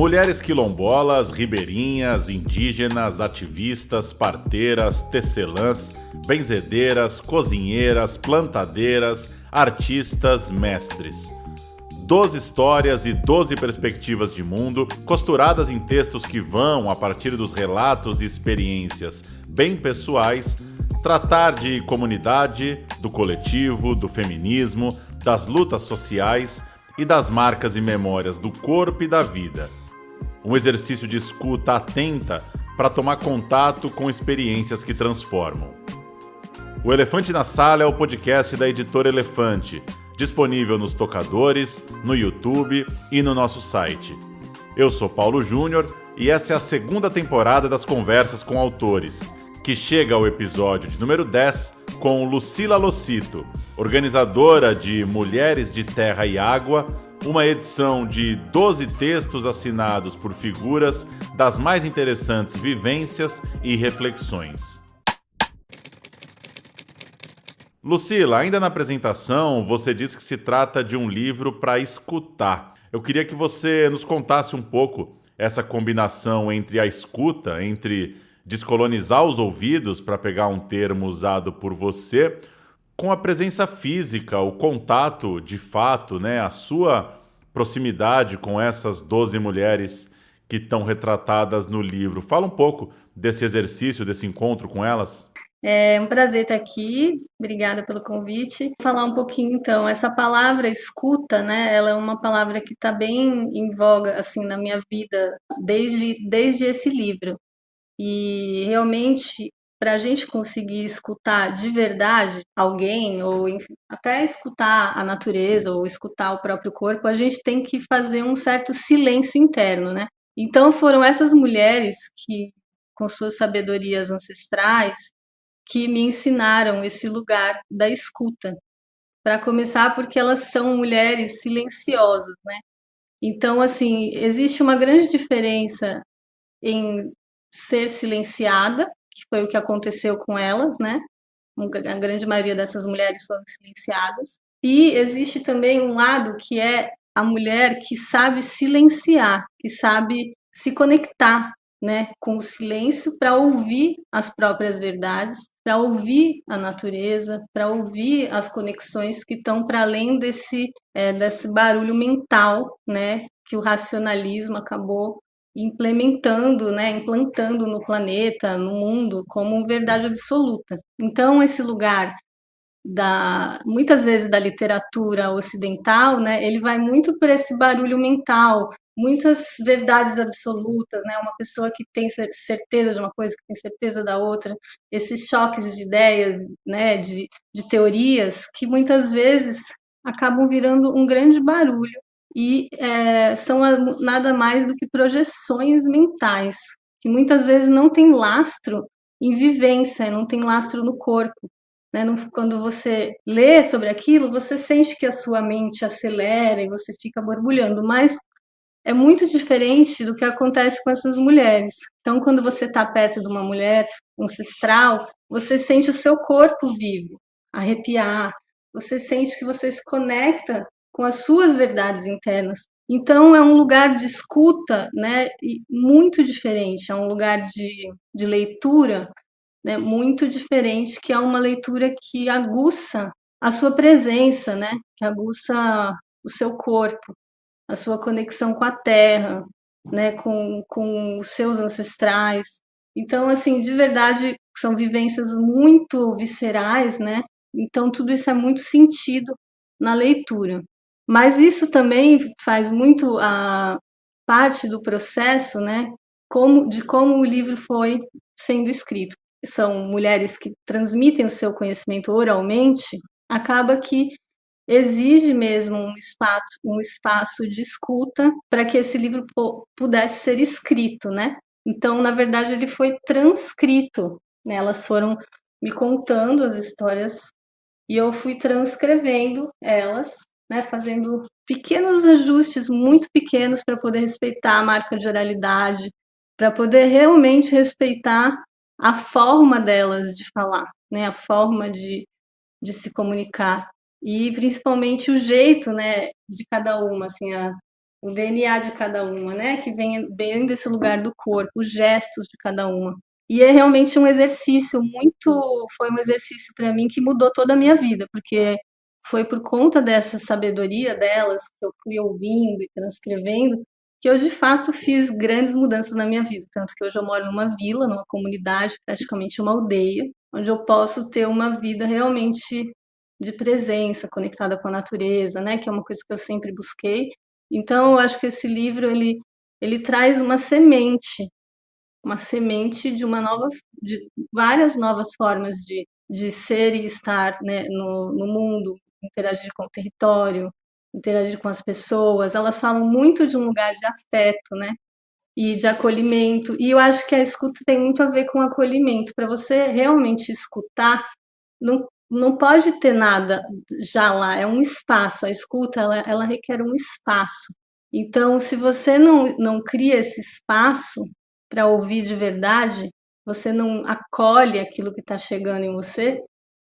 Mulheres quilombolas, ribeirinhas, indígenas, ativistas, parteiras, tecelãs, benzedeiras, cozinheiras, plantadeiras, artistas, mestres. 12 histórias e 12 perspectivas de mundo, costuradas em textos que vão, a partir dos relatos e experiências bem pessoais, tratar de comunidade, do coletivo, do feminismo, das lutas sociais e das marcas e memórias do corpo e da vida. Um exercício de escuta atenta para tomar contato com experiências que transformam. O Elefante na Sala é o podcast da Editora Elefante, disponível nos tocadores, no YouTube e no nosso site. Eu sou Paulo Júnior e essa é a segunda temporada das Conversas com Autores, que chega ao episódio de número 10 com Lucila Locito, organizadora de Mulheres de Terra e Água, uma edição de 12 textos assinados por figuras das mais interessantes vivências e reflexões. Lucila, ainda na apresentação, você disse que se trata de um livro para escutar. Eu queria que você nos contasse um pouco essa combinação entre a escuta, entre descolonizar os ouvidos, para pegar um termo usado por você, com a presença física, o contato de fato, né, a sua proximidade com essas 12 mulheres que estão retratadas no livro. Fala um pouco desse exercício, desse encontro com elas. É um prazer estar aqui, obrigada pelo convite. Vou falar um pouquinho então, essa palavra escuta, né, ela é uma palavra que está bem em voga, assim, na minha vida, desde esse livro. E realmente, para a gente conseguir escutar de verdade alguém, ou enfim, até escutar a natureza, ou escutar o próprio corpo, a gente tem que fazer um certo silêncio interno, né? Então foram essas mulheres que, com suas sabedorias ancestrais, que me ensinaram esse lugar da escuta. Para começar, porque elas são mulheres silenciosas, né? Então, assim, existe uma grande diferença em ser silenciada, que foi o que aconteceu com elas, né? A grande maioria dessas mulheres foram silenciadas. E existe também um lado que é a mulher que sabe silenciar, que sabe se conectar, né, com o silêncio para ouvir as próprias verdades, para ouvir a natureza, para ouvir as conexões que estão para além desse barulho mental, né, que o racionalismo acabou implementando, né, implantando no planeta, no mundo, como verdade absoluta. Então, esse lugar muitas vezes da literatura ocidental, né, ele vai muito por esse barulho mental, muitas verdades absolutas, né, uma pessoa que tem certeza de uma coisa, que tem certeza da outra, esses choques de ideias, né, de teorias, que muitas vezes acabam virando um grande barulho e são nada mais do que projeções mentais, que muitas vezes não tem lastro em vivência, não tem lastro no corpo. Né? Quando você lê sobre aquilo, você sente que a sua mente acelera e você fica borbulhando, mas é muito diferente do que acontece com essas mulheres. Então, quando você está perto de uma mulher ancestral, você sente o seu corpo vivo, arrepiar, você sente que você se conecta com as suas verdades internas. Então, é um lugar de escuta, né, muito diferente, é um lugar de leitura, né, muito diferente, que é uma leitura que aguça a sua presença, né, que aguça o seu corpo, a sua conexão com a terra, né, com os seus ancestrais. Então, assim, de verdade, são vivências muito viscerais, né? Então, tudo isso é muito sentido na leitura. Mas isso também faz muito a parte do processo, né? De como o livro foi sendo escrito. São mulheres que transmitem o seu conhecimento oralmente, acaba que exige mesmo um espaço de escuta para que esse livro pudesse ser escrito, né? Então, na verdade, ele foi transcrito, né? Elas foram me contando as histórias e eu fui transcrevendo elas, né? Fazendo pequenos ajustes, muito pequenos, para poder respeitar a marca de oralidade, para poder realmente respeitar a forma delas de falar, né? A forma de se comunicar e principalmente o jeito, né, de cada uma, assim, o DNA de cada uma, né? Que vem bem desse lugar do corpo, os gestos de cada uma. E é realmente um exercício foi um exercício para mim que mudou toda a minha vida, porque foi por conta dessa sabedoria delas que eu fui ouvindo e transcrevendo que eu de fato fiz grandes mudanças na minha vida, tanto que hoje eu moro numa vila, numa comunidade, praticamente uma aldeia, onde eu posso ter uma vida realmente de presença, conectada com a natureza, né, que é uma coisa que eu sempre busquei. Então, eu acho que esse livro ele traz uma semente de uma nova, de várias novas formas de ser e estar, né, no mundo, interagir com o território, interagir com as pessoas. Elas falam muito de um lugar de afeto, né, e de acolhimento. E eu acho que a escuta tem muito a ver com acolhimento. Para você realmente escutar, não pode ter nada já lá, é um espaço. A escuta, ela requer um espaço. Então, se você não cria esse espaço para ouvir de verdade, você não acolhe aquilo que está chegando em você,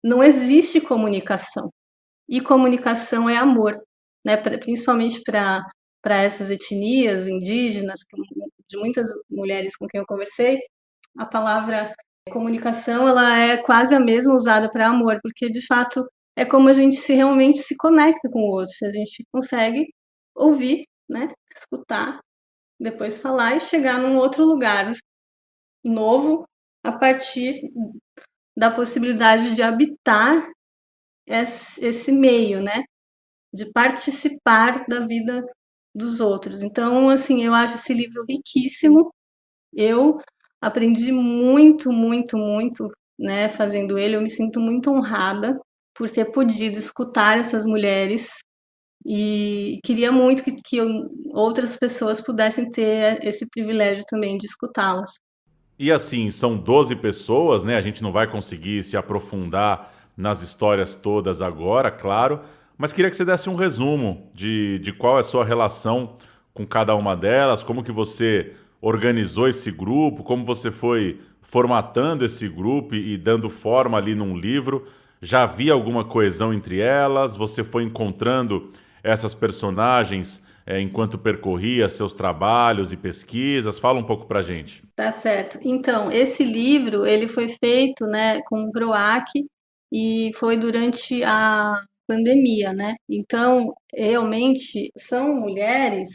não existe comunicação. E comunicação é amor, né? Principalmente para essas etnias indígenas, de muitas mulheres com quem eu conversei, a palavra comunicação ela é quase a mesma usada para amor, porque de fato é como a gente se realmente se conecta com o outro, se a gente consegue ouvir, né, escutar, depois falar e chegar num outro lugar novo a partir da possibilidade de habitar esse meio, né, de participar da vida dos outros. Então, assim, eu acho esse livro riquíssimo. Eu aprendi muito, muito, muito, né, fazendo ele. Eu me sinto muito honrada por ter podido escutar essas mulheres e queria muito outras pessoas pudessem ter esse privilégio também de escutá-las. E assim, são 12 pessoas, né? A gente não vai conseguir se aprofundar nas histórias todas agora, claro, mas queria que você desse um resumo de qual é a sua relação com cada uma delas, como que você organizou esse grupo, como você foi formatando esse grupo e dando forma ali num livro. Já havia alguma coesão entre elas? Você foi encontrando essas personagens enquanto percorria seus trabalhos e pesquisas? Fala um pouco pra gente. Tá certo. Então, esse livro, ele foi feito, né, com o PROAC e foi durante a pandemia, né? Então, realmente, são mulheres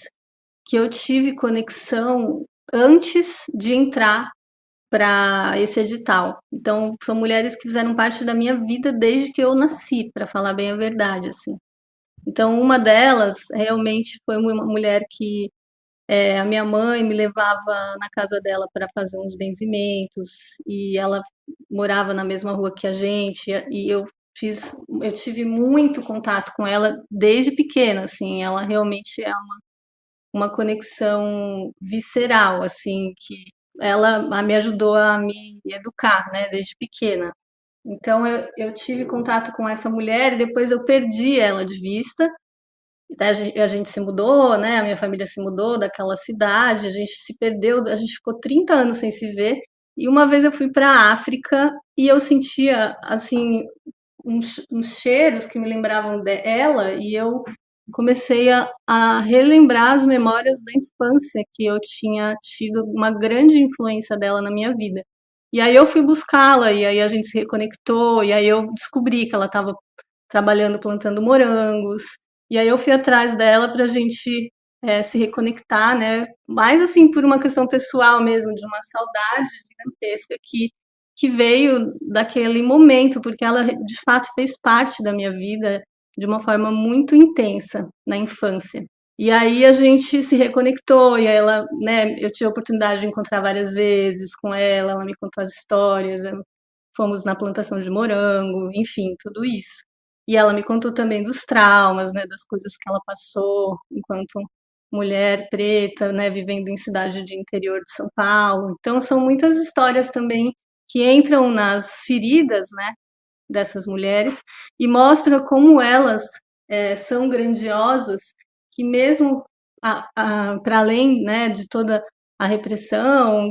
que eu tive conexão antes de entrar para esse edital. Então, são mulheres que fizeram parte da minha vida desde que eu nasci, para falar bem a verdade, assim. Então, uma delas realmente foi uma mulher que a minha mãe me levava na casa dela para fazer uns benzimentos e ela morava na mesma rua que a gente e eu tive muito contato com ela desde pequena, assim, ela realmente é uma conexão visceral, assim, que ela me ajudou a me educar, né, desde pequena. Então eu tive contato com essa mulher e depois eu perdi ela de vista. A gente se mudou, né? A minha família se mudou daquela cidade, a gente se perdeu, a gente ficou 30 anos sem se ver. E uma vez eu fui para a África e eu sentia, assim, uns cheiros que me lembravam dela e eu comecei a relembrar as memórias da infância que eu tinha tido uma grande influência dela na minha vida. E aí eu fui buscá-la e aí a gente se reconectou e aí eu descobri que ela estava trabalhando plantando morangos. E aí eu fui atrás dela para a gente se reconectar, né? Mais assim por uma questão pessoal mesmo, de uma saudade gigantesca que veio daquele momento, porque ela de fato fez parte da minha vida de uma forma muito intensa na infância. E aí a gente se reconectou, e aí ela, né, eu tive a oportunidade de encontrar várias vezes com ela me contou as histórias, fomos na plantação de morango, enfim, tudo isso. E ela me contou também dos traumas, né, das coisas que ela passou enquanto mulher preta, né, vivendo em cidade de interior de São Paulo. Então são muitas histórias também que entram nas feridas, né, dessas mulheres e mostra como elas são grandiosas, que mesmo para além, né, de toda a repressão,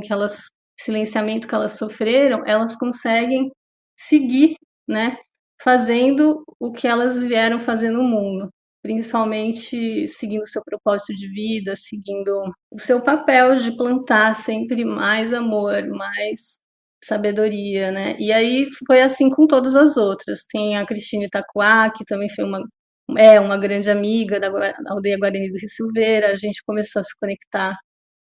silenciamento que elas sofreram, elas conseguem seguir, né, fazendo o que elas vieram fazer no mundo. principalmente seguindo o seu propósito de vida, seguindo o seu papel de plantar sempre mais amor, mais sabedoria, né? E aí foi assim com todas as outras. Tem a Cristina Itaquá, que também foi uma grande amiga da aldeia Guarani do Rio Silveira. A gente começou a se conectar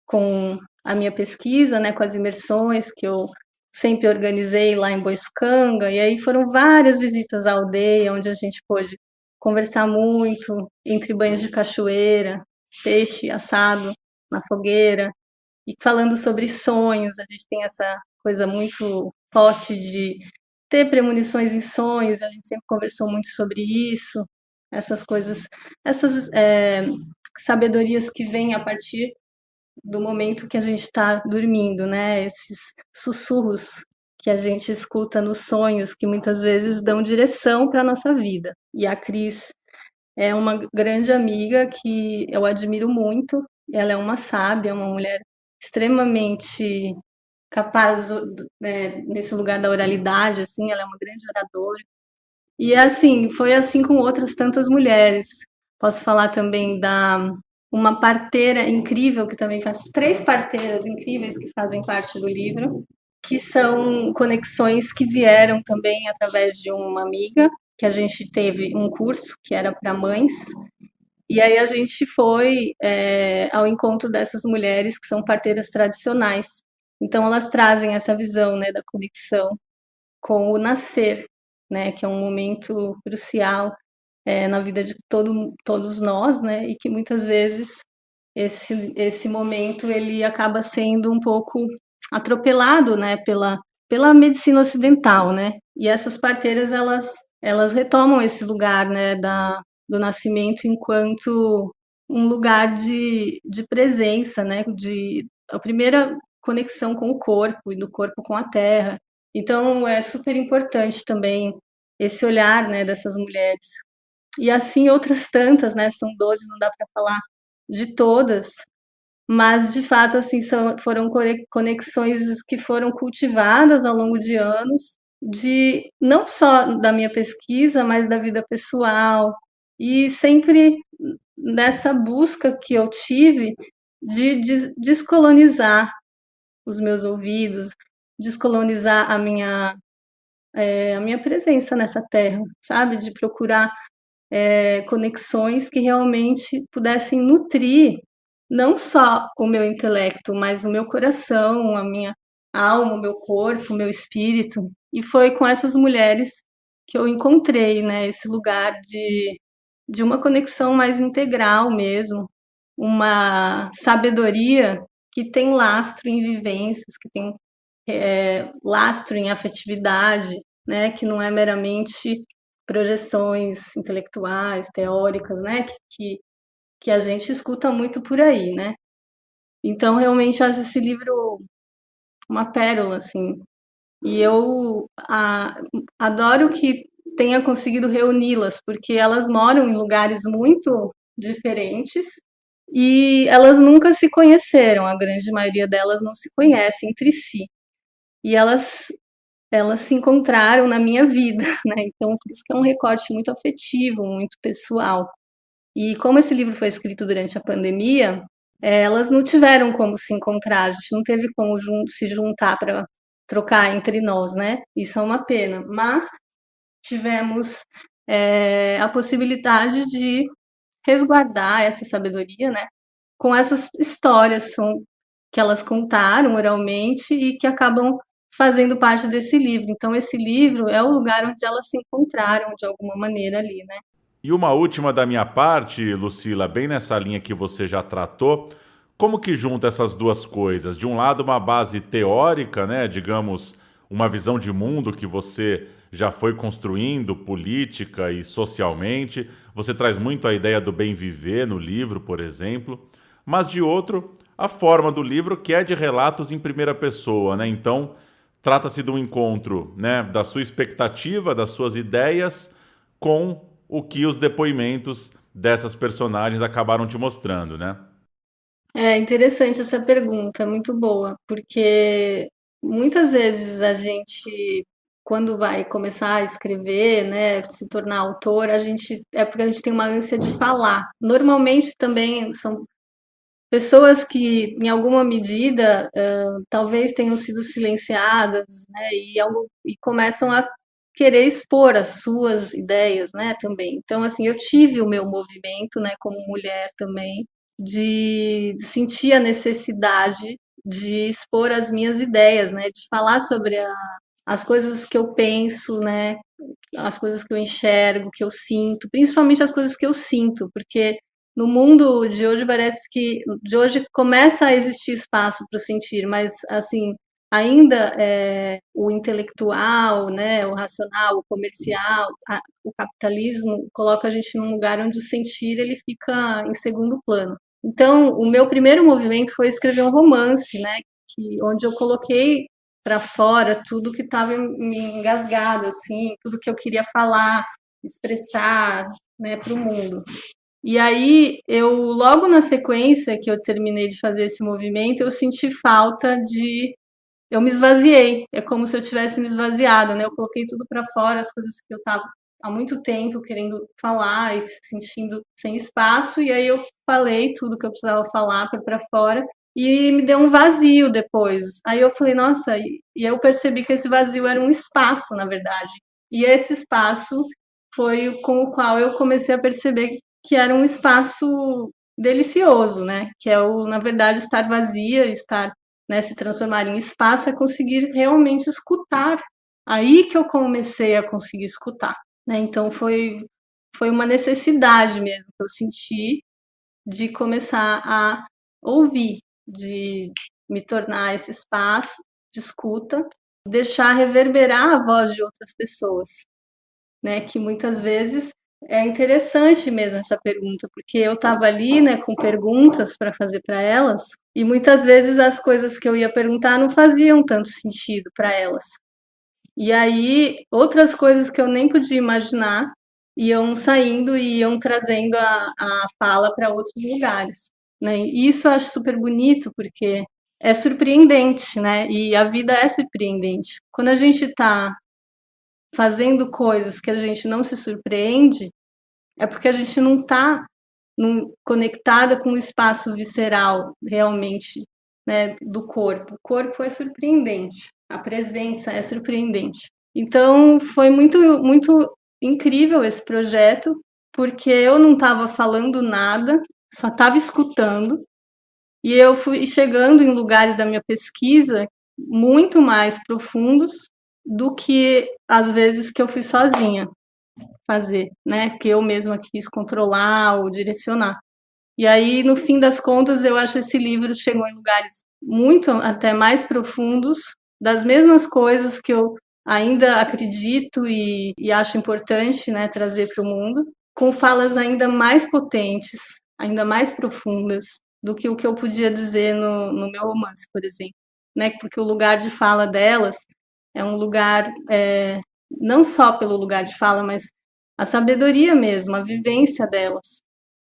com a minha pesquisa, né, com as imersões que eu sempre organizei lá em Boiçucanga, e aí foram várias visitas à aldeia, onde a gente pôde conversar muito, entre banhos de cachoeira, peixe assado na fogueira, e falando sobre sonhos. A gente tem essa coisa muito forte de ter premonições em sonhos, a gente sempre conversou muito sobre isso, essas coisas, essas sabedorias que vêm a partir do momento que a gente está dormindo, né? Esses sussurros que a gente escuta nos sonhos, que muitas vezes dão direção para a nossa vida. E a Cris é uma grande amiga que eu admiro muito. Ela é uma sábia, uma mulher extremamente capaz, né, nesse lugar da oralidade, assim, ela é uma grande oradora. E assim, foi assim com outras tantas mulheres. Posso falar também da uma parteira incrível que também faz três parteiras incríveis que fazem parte do livro, que são conexões que vieram também através de uma amiga que a gente teve um curso que era para mães. E aí a gente foi ao encontro dessas mulheres que são parteiras tradicionais. Então elas trazem essa visão, né, da conexão com o nascer, né, que é um momento crucial na vida de todos nós, né, e que muitas vezes esse momento ele acaba sendo um pouco atropelado, né, pela medicina ocidental, né, e essas parteiras elas retomam esse lugar, né, do nascimento enquanto um lugar de presença, né, de a primeira conexão com o corpo e do corpo com a terra. Então é super importante também esse olhar, né, dessas mulheres. E assim outras tantas, né, são 12, não dá para falar de todas, mas de fato assim foram conexões que foram cultivadas ao longo de anos, de não só da minha pesquisa, mas da vida pessoal, e sempre nessa busca que eu tive de descolonizar os meus ouvidos, descolonizar a minha presença nessa terra, sabe? De procurar conexões que realmente pudessem nutrir não só o meu intelecto, mas o meu coração, a minha alma, o meu corpo, o meu espírito. E foi com essas mulheres que eu encontrei, né, esse lugar de uma conexão mais integral mesmo, uma sabedoria que tem lastro em vivências, que tem lastro em afetividade, né, que não é meramente projeções intelectuais, teóricas, né, que a gente escuta muito por aí, né. Então, realmente, acho esse livro uma pérola, assim, e eu adoro que tenha conseguido reuni-las, porque elas moram em lugares muito diferentes e elas nunca se conheceram, a grande maioria delas não se conhece entre si. E elas se encontraram na minha vida, né? Então, por isso que é um recorte muito afetivo, muito pessoal. E como esse livro foi escrito durante a pandemia, elas não tiveram como se encontrar, a gente não teve como se juntar para trocar entre nós, né? Isso é uma pena. Mas tivemos a possibilidade de resguardar essa sabedoria, né? Com essas histórias que elas contaram oralmente e que acabam fazendo parte desse livro. Então, esse livro é o lugar onde elas se encontraram de alguma maneira ali, né? E uma última da minha parte, Lucila, bem nessa linha que você já tratou, como que junta essas duas coisas? De um lado, uma base teórica, né, digamos, uma visão de mundo que você já foi construindo política e socialmente. Você traz muito a ideia do bem viver no livro, por exemplo, mas de outro, a forma do livro que é de relatos em primeira pessoa, né? Então, trata-se de um encontro, né, da sua expectativa, das suas ideias com o que os depoimentos dessas personagens acabaram te mostrando, né? É interessante essa pergunta, muito boa, porque muitas vezes a gente quando vai começar a escrever, né, se tornar autor, é porque a gente tem uma ânsia de falar. Normalmente também são pessoas que, em alguma medida, talvez tenham sido silenciadas, né, e começam a querer expor as suas ideias, né, também. Então, assim, eu tive o meu movimento, né, como mulher também, de sentir a necessidade de expor as minhas ideias, né, de falar sobre as coisas que eu penso, né, as coisas que eu enxergo, que eu sinto, principalmente as coisas que eu sinto, porque no mundo de hoje parece que de hoje começa a existir espaço para o sentir, mas assim ainda o intelectual, né, o racional, o comercial, o capitalismo coloca a gente num lugar onde o sentir ele fica em segundo plano. Então, o meu primeiro movimento foi escrever um romance, né, onde eu coloquei para fora tudo que estava me engasgado, assim, tudo que eu queria falar, expressar, né, para o mundo. E aí, logo na sequência que eu terminei de fazer esse movimento, eu senti falta eu me esvaziei. É como se eu tivesse me esvaziado, né? Eu coloquei tudo para fora, as coisas que eu estava há muito tempo querendo falar e sentindo sem espaço, e aí eu falei tudo que eu precisava falar para fora e me deu um vazio depois. Aí eu falei, nossa, e eu percebi que esse vazio era um espaço, na verdade. E esse espaço foi com o qual eu comecei a perceber que era um espaço delicioso, né? Que é na verdade, estar vazia, estar, né, se transformar em espaço, é conseguir realmente escutar. Aí que eu comecei a conseguir escutar, né? Então foi uma necessidade mesmo que eu senti de começar a ouvir, de me tornar esse espaço de escuta, deixar reverberar a voz de outras pessoas, né? Que muitas vezes é interessante mesmo essa pergunta, porque eu estava ali, né, com perguntas para fazer para elas, e muitas vezes as coisas que eu ia perguntar não faziam tanto sentido para elas. E aí, outras coisas que eu nem podia imaginar iam saindo e iam trazendo a fala para outros lugares, né? E isso eu acho super bonito, porque é surpreendente, né? E a vida é surpreendente. Quando a gente está fazendo coisas que a gente não se surpreende, é porque a gente não está conectada com o espaço visceral realmente, né, do corpo. O corpo é surpreendente, a presença é surpreendente. Então foi muito, muito incrível esse projeto, porque eu não estava falando nada, só estava escutando, e eu fui chegando em lugares da minha pesquisa muito mais profundos do que às vezes que eu fui sozinha fazer, né? Que eu mesma quis controlar ou direcionar. E aí, no fim das contas, eu acho que esse livro chegou em lugares muito até mais profundos, das mesmas coisas que eu ainda acredito e acho importante, né, trazer para o mundo, com falas ainda mais potentes, ainda mais profundas do que o que eu podia dizer no meu romance, por exemplo, né? Porque o lugar de fala delas é um lugar, não só pelo lugar de fala, mas a sabedoria mesmo, a vivência delas.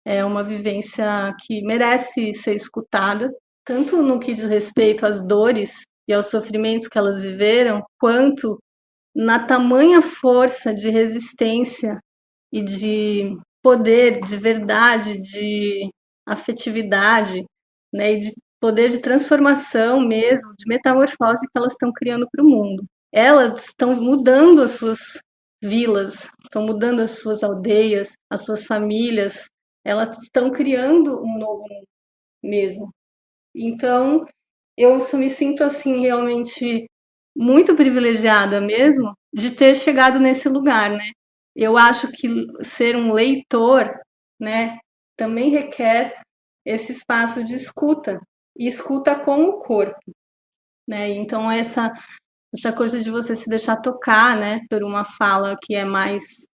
É uma vivência que merece ser escutada, tanto no que diz respeito às dores e aos sofrimentos que elas viveram, quanto na tamanha força de resistência e de poder, de verdade, de afetividade, né, e de poder de transformação mesmo, de metamorfose que elas estão criando para o mundo. Elas estão mudando as suas vilas, estão mudando as suas aldeias, as suas famílias, elas estão criando um novo mundo mesmo. Então, eu só me sinto assim realmente muito privilegiada mesmo de ter chegado nesse lugar, né? Eu acho que ser um leitor, né, também requer esse espaço de escuta e escuta com o corpo, né? Então essa coisa de você se deixar tocar, né, por uma fala que é mais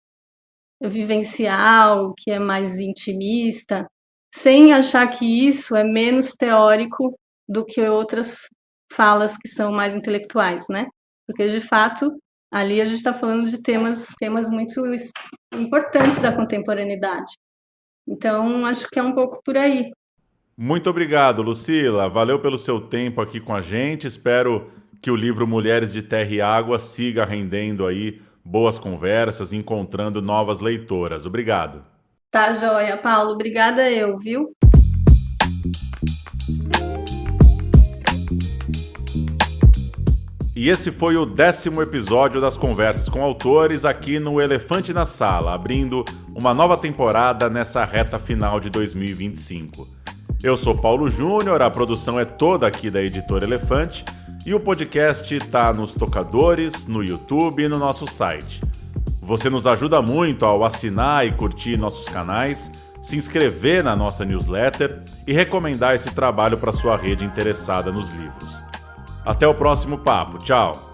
vivencial, que é mais intimista, sem achar que isso é menos teórico do que outras falas que são mais intelectuais, né? Porque, de fato, ali a gente está falando de temas muito importantes da contemporaneidade. Então, acho que é um pouco por aí. Muito obrigado, Lucila. Valeu pelo seu tempo aqui com a gente. Espero que o livro Mulheres de Terra e Água siga rendendo aí boas conversas, encontrando novas leitoras. Obrigado. Tá joia, Paulo. Obrigada eu, viu? E esse foi o 10º episódio das Conversas com Autores aqui no Elefante na Sala, abrindo uma nova temporada nessa reta final de 2025. Eu sou Paulo Júnior, a produção é toda aqui da Editora Elefante e o podcast está nos tocadores, no YouTube e no nosso site. Você nos ajuda muito ao assinar e curtir nossos canais, se inscrever na nossa newsletter e recomendar esse trabalho para sua rede interessada nos livros. Até o próximo papo. Tchau!